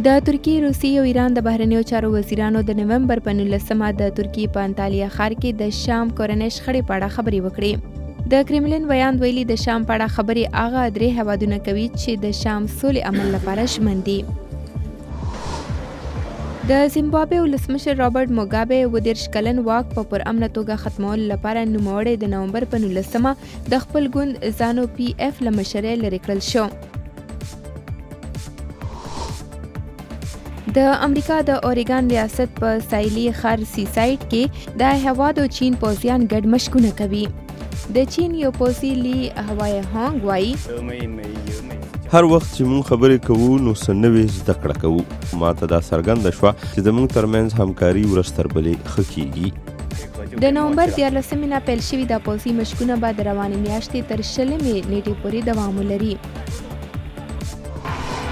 د ترکیې، روسیې او ایران د بهرنیو چارو وزیرانو د نومبر په 19 د ترکیې په انطالیا ښار کې د شام کورنۍ شخړې په اړه خبرې وکړې. د کرملین ویاند ویلي د شام په اړه خبرې هغه درې هیوادونه کوي چې د شام سولې عمل لپاره ژمن دي. د زیمبابوې ولسمشر رابرټ موګابې 30 کلن واک په پرامنه توګه ختمولو لپاره نوموړی د نومبر په 19 د خپل ګوند زانو پی اف له مشرۍ لرې کړل شو. د امریکا د اوریګان ریاست په ساحلي ښار سیسایډ کې د هیواد او چین پوځیان ګډ مشقونه کوي. د چین یو پوځي لی هوای هانګ وایي هر وخت چې مونږ خبرې کوو نو څه نوې زده کړه کوو. ما ته دا څرګنده شوه چې زموږ ترمنځ همکاري ورځ تر بلې ښه کیږي. د نومبر 14 نه پیل شوي دا پوځي مشقونه به د روانې میاشتې تر 20 نیټې پورې دوام ولري.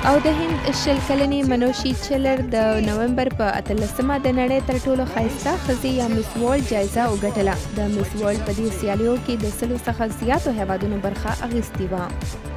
او د هند 20 کلنې منوشي چلر د نومبر په 18 د نړۍ تر ټولو ښایسته ښځې یا میس ورلډ جایزه وګټله. د میس ورلډ په دې سیالیو کې د 100 څخه زیاتو هیوادونو برخه اخیستې وه.